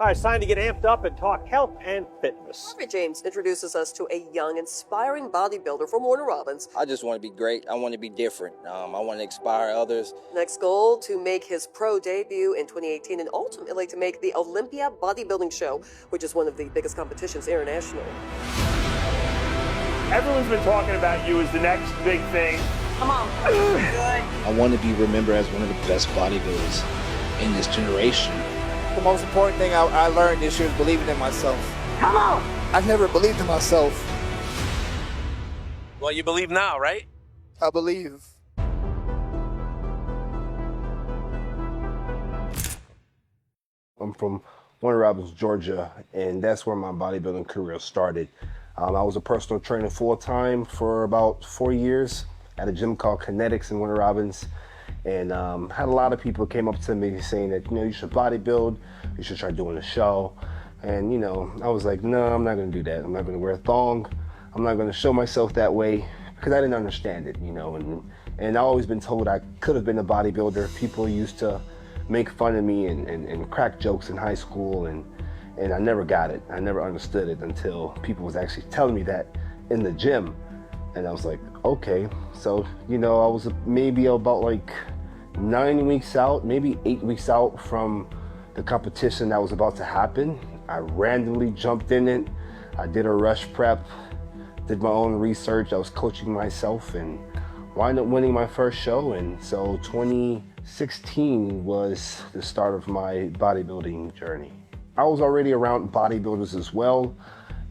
All right, it's time to get amped up and talk health and fitness. Harvey James introduces us to a young, inspiring bodybuilder from Warner Robins. I just want to be great. I want to be different. I want to inspire others. Next goal, to make his pro debut in 2018 and ultimately to make the Olympia Bodybuilding Show, which is one of the biggest competitions internationally. Everyone's been talking about you as the next big thing. Come on. I want to be remembered as one of the best bodybuilders in this generation. The most important thing I learned this year is believing in myself. Come on! I've never believed in myself. Well, you believe now, right? I believe. I'm from Warner Robins, Georgia, and that's where my bodybuilding career started. I was a personal trainer full-time for about 4 years at a gym called Kinetics in Warner Robins. And had a lot of people came up to me saying that, you know, you should bodybuild, you should try doing a show. And, you know, I was like, no, I'm not gonna do that. I'm not gonna wear a thong. I'm not gonna show myself that way because I didn't understand it, you know. And I've always been told I could have been a bodybuilder. People used to make fun of me and crack jokes in high school, and I never got it. I never understood it until people was actually telling me that in the gym. And I was like, okay. So, you know, I was maybe about like 9 weeks out, maybe 8 weeks out from the competition that was about to happen. I randomly jumped in it. I did a rush prep, did my own research. I was coaching myself and wound up winning my first show. And so 2016 was the start of my bodybuilding journey. I was already around bodybuilders as well.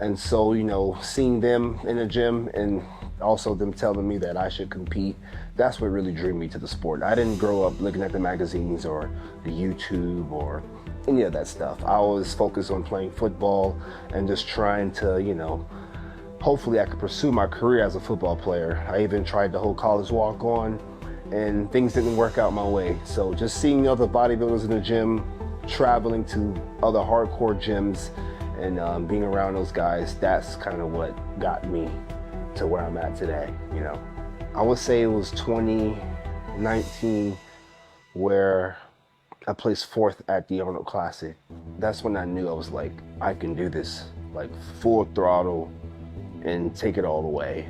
And so, you know, seeing them in the gym and also them telling me that I should compete, that's what really drew me to the sport. I didn't grow up looking at the magazines or the YouTube or any of that stuff. I was focused on playing football and just trying to, you know, hopefully I could pursue my career as a football player. I even tried the whole college walk-on and things didn't work out my way. So just seeing other bodybuilders in the gym, traveling to other hardcore gyms and being around those guys, that's kind of what got me to where I'm at today, you know. I would say it was 2019 where I placed fourth at the Arnold Classic. That's when I knew I was like, I can do this, like full throttle and take it all the way.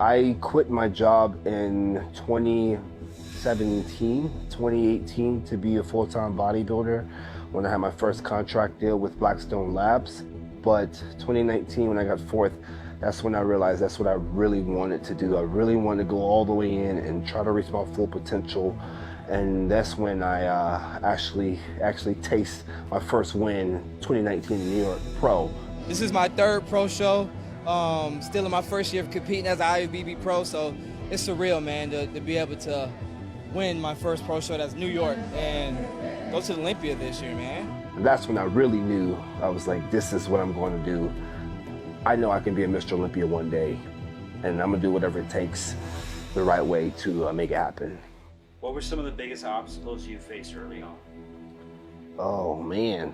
I quit my job in 2018 to be a full-time bodybuilder when I had my first contract deal with Blackstone Labs. But 2019, when I got fourth, that's when I realized that's what I really wanted to do. I really wanted to go all the way in and try to reach my full potential. And that's when I actually taste my first win, 2019 New York Pro. This is my third pro show. Still in my first year of competing as an IFBB pro, so it's surreal, man, to be able to win my first pro show, that's New York, and go to the Olympia this year, man. And that's when I really knew, I was like, this is what I'm going to do. I know I can be a Mr. Olympia one day, and I'm gonna do whatever it takes the right way to make it happen. What were some of the biggest obstacles you faced early on? Oh man.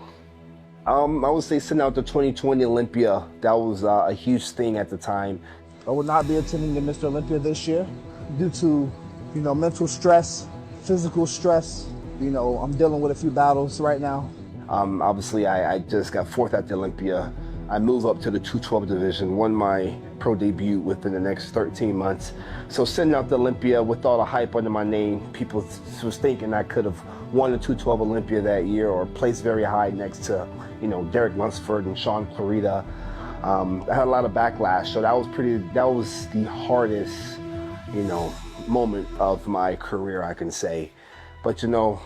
I would say sitting out the 2020 Olympia, that was a huge thing at the time. I will not be attending the Mr. Olympia this year due to, you know, mental stress, physical stress. You know, I'm dealing with a few battles right now. Obviously, I just got fourth at the Olympia. I moved up to the 212 division, won my pro debut within the next 13 months. So sitting out the Olympia with all the hype under my name, people was thinking I could have won the 212 Olympia that year or placed very high next to, you know, Derek Lunsford and Sean Clarita. I had a lot of backlash, so that was the hardest, you know, moment of my career, I can say. But you know,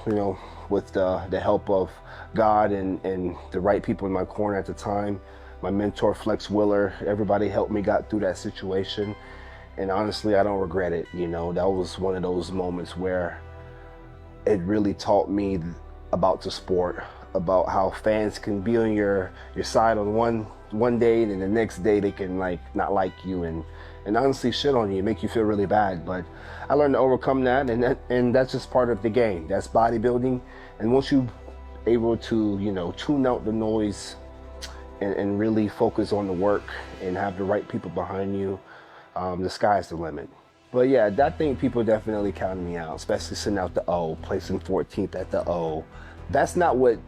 with the help of God and the right people in my corner at the time, my mentor Flex Willer, everybody helped me got through that situation. And honestly, I don't regret it. You know, that was one of those moments where it really taught me about the sport, about how fans can be on your side on one day, and then the next day they can like not like you and honestly shit on you, make you feel really bad. But I learned to overcome that, and that's just part of the game. That's bodybuilding. And once you able to, you know, tune out the noise and really focus on the work and have the right people behind you, the sky's the limit. But yeah, that thing people definitely counted me out, especially sitting out the O, placing 14th at the O. That's not what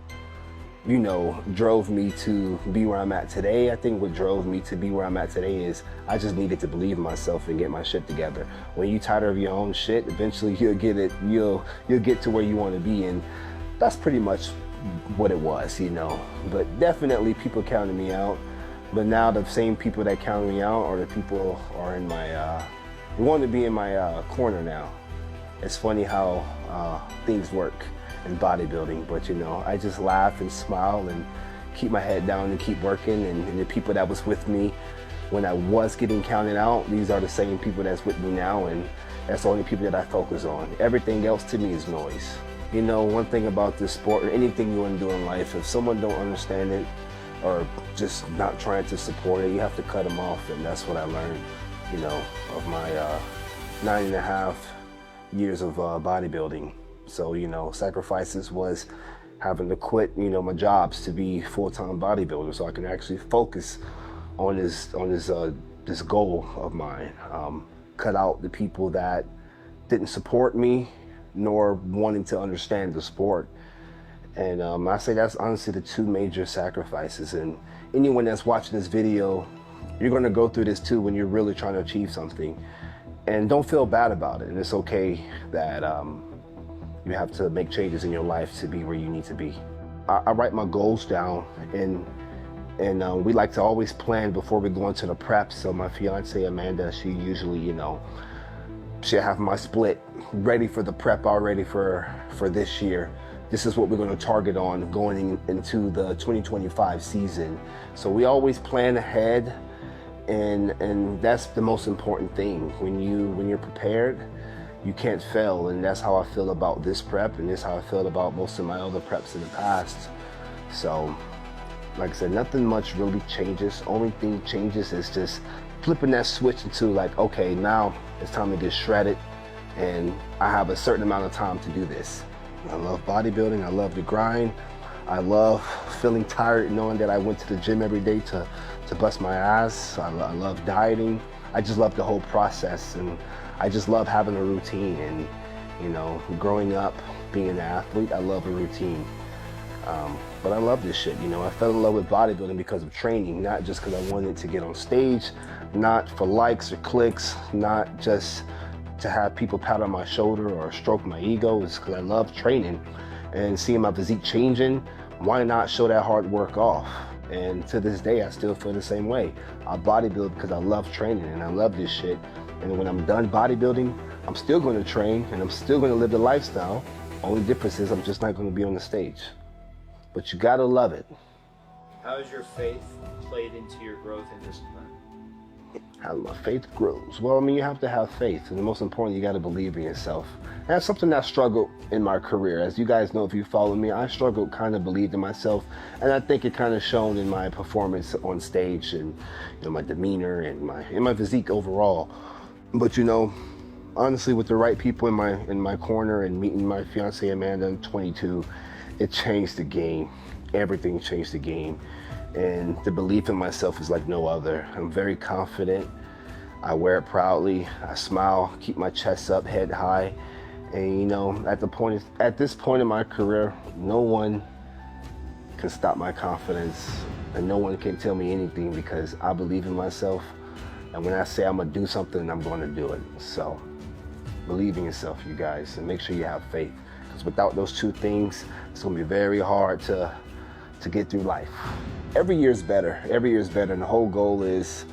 you know, drove me to be where I'm at today. I think what drove me to be where I'm at today is I just needed to believe in myself and get my shit together. When you're tired of your own shit, eventually you'll get it, you'll get to where you want to be, and that's pretty much what it was, you know. But definitely people counted me out. But now the same people that counted me out are the people are in my, want to be in my corner now. It's funny how things work in bodybuilding, but you know, I just laugh and smile and keep my head down and keep working, and the people that was with me when I was getting counted out, these are the same people that's with me now, and that's the only people that I focus on. Everything else to me is noise. You know, one thing about this sport or anything you want to do in life, if someone don't understand it or just not trying to support it, you have to cut them off, and that's what I learned, you know, of my 9.5 years of bodybuilding. So, you know, sacrifices was having to quit, you know, my jobs to be full-time bodybuilder so I can actually focus on this goal of mine. Cut out the people that didn't support me nor wanting to understand the sport. And I say that's honestly the two major sacrifices. And anyone that's watching this video, you're going to go through this too when you're really trying to achieve something. And don't feel bad about it. And it's okay that you have to make changes in your life to be where you need to be. I write my goals down, and we like to always plan before we go into the prep. So my fiance Amanda, she usually, you know, she'll have my split ready for the prep already for this year. This is what we're going to target on going into the 2025 season. So we always plan ahead, and that's the most important thing. When you're prepared, you can't fail, and that's how I feel about this prep, and that's how I feel about most of my other preps in the past. So, like I said, nothing much really changes. Only thing changes is just flipping that switch into like, okay, now it's time to get shredded, and I have a certain amount of time to do this. I love bodybuilding, I love the grind, I love feeling tired knowing that I went to the gym every day to bust my ass. I love dieting. I just love the whole process, and I just love having a routine. And you know, growing up being an athlete, I love a routine. But I love this shit, you know. I fell in love with bodybuilding because of training, not just because I wanted to get on stage, not for likes or clicks, not just to have people pat on my shoulder or stroke my ego. It's because I love training and seeing my physique changing. Why not show that hard work off? And to this day, I still feel the same way. I bodybuild because I love training and I love this shit. And when I'm done bodybuilding, I'm still going to train and I'm still going to live the lifestyle. Only difference is I'm just not going to be on the stage. But you gotta love it. How has your faith played into your growth and discipline? How my faith grows? Well, I mean, you have to have faith, and the most important, you gotta believe in yourself. And that's something that I struggled in my career. As you guys know, if you follow me, I struggled, kind of believed in myself, and I think it kind of shown in my performance on stage, and you know, my demeanor and my physique overall. But you know, honestly, with the right people in my corner and meeting my fiance Amanda in 22. It changed the game. Everything changed the game. And the belief in myself is like no other. I'm very confident. I wear it proudly. I smile, keep my chest up, head high. And you know, at this point in my career, no one can stop my confidence, and no one can tell me anything because I believe in myself. And when I say I'm gonna do something, I'm gonna do it. So believe in yourself, you guys, and make sure you have faith. Without those two things, it's gonna be very hard to get through life. Every year is better. Every year is better, and the whole goal is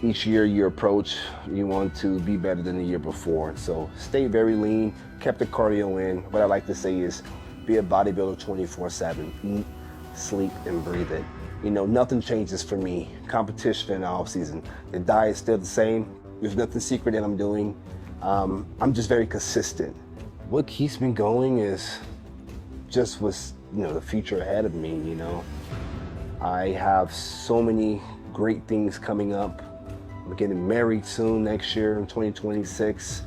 each year you approach, you want to be better than the year before. So stay very lean, kept the cardio in. What I like to say is be a bodybuilder 24/7. Eat, sleep, and breathe it. You know, nothing changes for me. Competition in the off season. The diet's still the same. There's nothing secret that I'm doing. I'm just very consistent. What keeps me going is just what's, you know, the future ahead of me, you know. I have so many great things coming up. I'm getting married soon next year in 2026.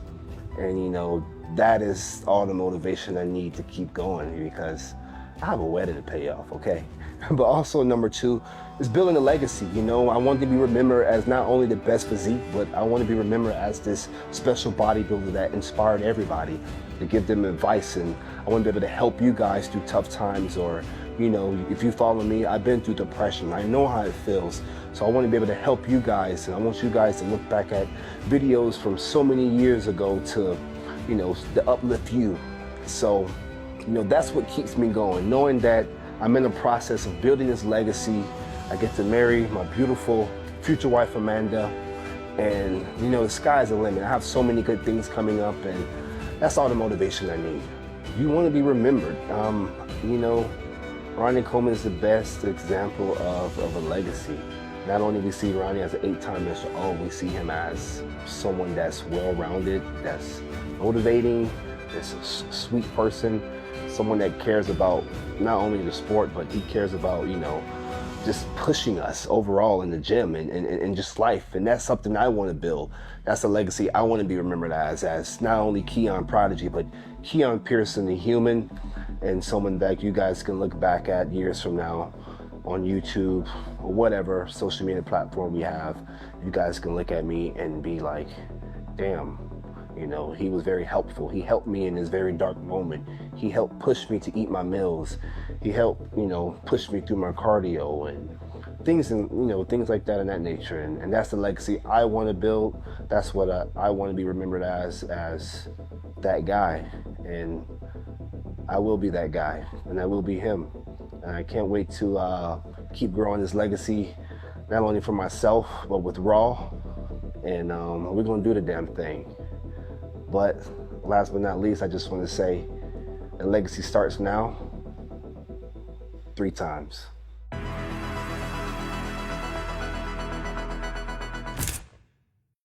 And, you know, that is all the motivation I need to keep going because I have a wedding to pay off, okay? But also number two is building a legacy, you know. I want to be remembered as not only the best physique, but I want to be remembered as this special bodybuilder that inspired everybody, to give them advice, and I want to be able to help you guys through tough times or You know, if you follow me, I've been through depression. I know how it feels. So I want to be able to help you guys, and I want you guys to look back at videos from so many years ago to, you know, to uplift you. So, you know, that's what keeps me going, knowing that I'm in the process of building this legacy. I get to marry my beautiful future wife, Amanda, and, you know, the sky's the limit. I have so many good things coming up, and that's all the motivation I need. You want to be remembered. You know, Ronnie Coleman is the best example of a legacy. Not only do we see Ronnie as an 8-time Mr. O, we see him as someone that's well-rounded, that's motivating, that's a sweet person, someone that cares about not only the sport, but he cares about, you know, just pushing us overall in the gym and just life. And that's something I want to build. That's a legacy I want to be remembered as not only Keon Prodigy, but Keon Pearson, the human, and someone that you guys can look back at years from now on YouTube or whatever social media platform we have. You guys can look at me and be like, damn, you know, he was very helpful. He helped me in this very dark moment. He helped push me to eat my meals. He helped, you know, push me through my cardio and things, and you know, things like that in that nature. And that's the legacy I want to build. That's what I want to be remembered as that guy. And I will be that guy, and I will be him. And I can't wait to keep growing this legacy, not only for myself, but with Raw. And we're gonna do the damn thing. But last but not least, I just want to say the legacy starts now 3 times.